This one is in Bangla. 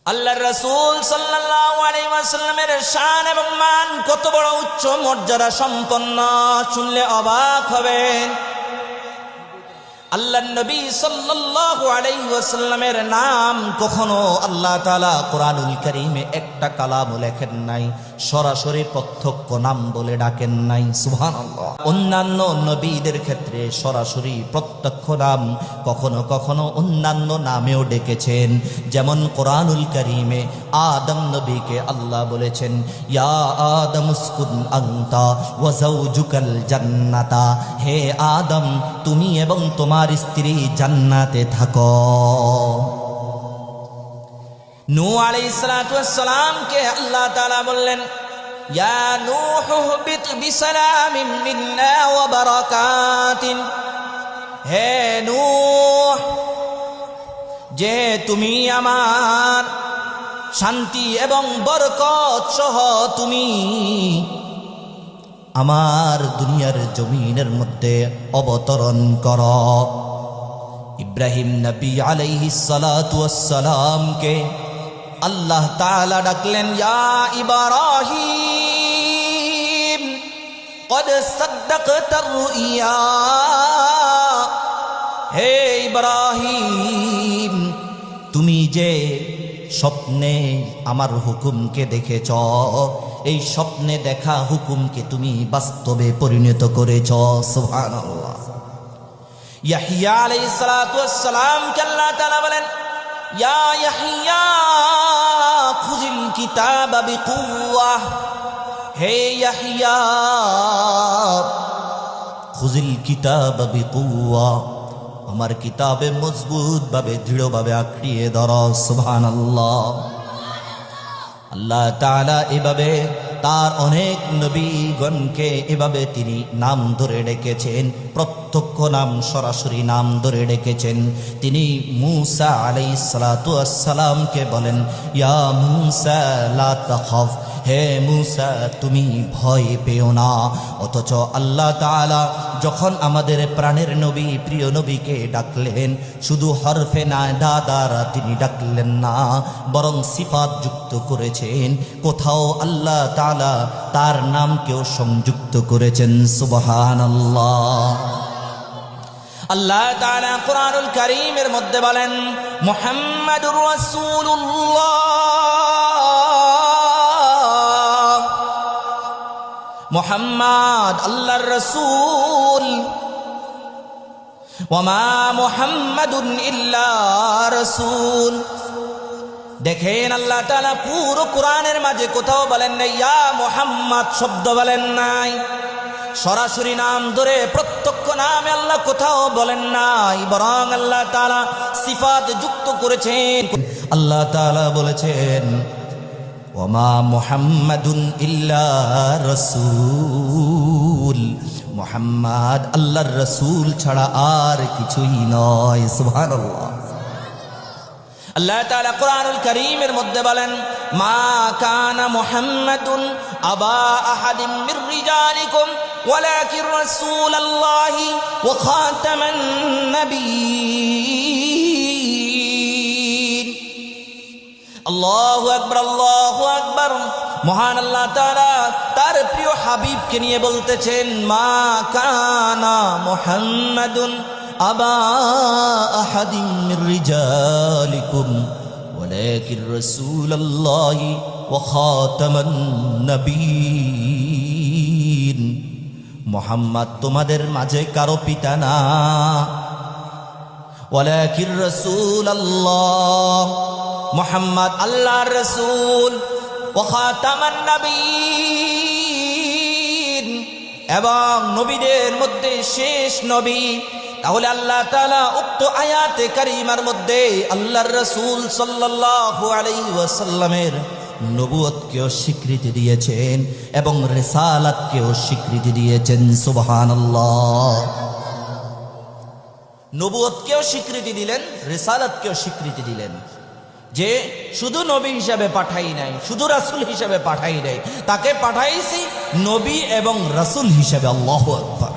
আল্লাহর রাসূল সাল্লাল্লাহু আলাইহি ওয়াসাল্লামের শান এবং মান কত বড় উচ্চ মর্যাদা সম্পন্ন, শুনলে অবাক হবেন। আল্লাহর নবী সাল্লাল্লাহু আলাইহি ওয়াসাল্লামের নাম কখনো আল্লাহ তাআলা কোরআনুল কারীমে একটা কালামও লেখেন নাই, সরাসরি প্রত্যক্ষ নাম বলে ডাকেন নাই। সুবহানাল্লাহ। অন্যান্য নবীদের ক্ষেত্রে সরাসরি প্রত্যক্ষ নাম, কখনো কখনো অন্যান্য নামেও ডেকেছেন। যেমন কোরআনুল কারীমে আদম নবীকে আল্লাহ বলেছেন, ইয়া আদম উসকুন আনতা ওয়া যাওজুকাল জান্নাতা, হে আদম তুমি এবং তোমার স্ত্রী জান্নাতে থাকো। নূহ আলাইহিস সালাতু ওয়াস সালাম কে আল্লাহ তাআলা বললেন, ইয়া নূহ বিত বিসালামিন মিন্না ওয়া বারাকাতিন, হে নূহ যে তুমি আমার শান্তি এবং বরকত সহ তুমি আমার দুনিয়ার জমিনের মধ্যে অবতরণ কর। ইব্রাহিম নবী আলাইহিস সালাতু ওয়াস সালামকে আল্লাহ তাআলা ডাকলেন, ইয়া ইব্রাহিম কদ সাদ্দাকতার রুইয়া, হে ইব্রাহিম তুমি যে স্বপ্নে আমার হুকুমকে দেখেছ, এই স্বপ্নে দেখা হুকুমকে তুমি বাস্তবে পরিণত করেছ। সুবহানাল্লাহ। ইয়াহইয়া আলাইহিস সালাতু ওয়াস সালাম কে আল্লাহ তাআলা বলেন, ইয়া ইয়াহইয়া খুযিল কিতাবা বিকুওয়া, হে ইয়াহইয়া খুযিল কিতাবা বিকুওয়া, আমার কিতাবে মজবুত ভাবে দৃঢ়ভাবে আঁকড়িয়ে ধরো। সুবহানাল্লাহ। আল্লাহ তাআলা এভাবে তার অনেক নবীগণকে এভাবে তিনি নাম ধরে ডেকেছেন, প্রত্যক্ষ নাম সরাসরি নাম ধরে ডেকেছেন। তিনি মূসা আলাইহিস সালাতু ওয়াস সালামকে বলেন, ইয়া মূসা লা তাখাফ, হে মূসা তুমি ভয় পেও না। অথচ আল্লাহ তাআলা যখন আমাদের প্রাণের নবী প্রিয় নবীকে ডাকলেন, শুধু হরফে নাদা দ্বারা তিনি ডাকলেন না, বরং সিফাত যুক্ত করেছেন। কোথাও আল্লাহ তাআলা তার নামকেও সংযুক্ত করেছেন। সুবহানাল্লাহ। আল্লাহ তাআলা কোরআনুল কারীমের মধ্যে বলেন, মুহাম্মাদুর রাসূলুল্লাহ, মুহাম্মদ আল্লাহর রাসূল, ওয়ামা মুহাম্মাদুন ইল্লা রাসূল। দেখেন আল্লাহ তাআলা পুরো কোরআনের মাঝে কোথাও বলেন নাই ইয়া মুহাম্মদ শব্দ বলেন নাই, সরাসরি নাম ধরে প্রত্যক্ষ নামে আল্লাহ কোথাও বলেন নাই, বরং আল্লাহ তাআলা সিফাত যুক্ত করেছেন। আল্লাহ তাআলা বলেছেন, ওয়ামা মুহাম্মাদুন ইল্লা রাসূল, মুহাম্মদ আল্লাহর রাসূল ছাড়া আর কিছুই নয়। সুবহানাল্লাহ। আল্লাহ তাআলা কোরআনুল কারীমের মধ্যে বলেন, মা কানা মুহাম্মাদুন আবা আহাদিম মির রিজালিকুম ওয়ালাকিন রাসূলুল্লাহি ওয়া খাতামান নবিয়্যিন। আল্লাহু আকবার, আল্লাহু আকবার। মহান আল্লাহ তাআলা তার প্রিয় হাবিবকে নিয়ে বলতেছেন, মা কানা মুহাম্মাদুন আবা আহাদিম মির রিজালিকুম ওয়ালাকিন রাসূলুল্লাহি ওয়া খাতামান নবিয়্যিন। মুহাম্মদ তোমাদের মাঝে কারো পিতা না, ওয়ালাকিন রাসূলুল্লাহ, মুহাম্মদ আল্লাহর রাসূল, ওয়া খাতামান নবিয়্যিন, এবং নবীদের মধ্যে শেষ নবী। তাহলে আল্লাহ তাআলা উক্ত আয়াতে কারীমার মধ্যে আল্লাহর রাসূল সাল্লাল্লাহু আলাইহি ওয়াসাল্লামের নবুয়তকেও স্বীকৃতি দিয়েছেন এবং রিসালাতকেও স্বীকৃতি দিয়েছেন। সুবহানাল্লাহ। নবুয়তকেও স্বীকৃতি দিলেন, রিসালাতকেও স্বীকৃতি দিলেন, যে শুধু নবী হিসাবে পাঠাই নাই, শুধু রাসূল হিসাবে পাঠাই নাই, তাকে পাঠাইছি নবী এবং রাসূল হিসাবে। আল্লাহু আকবার।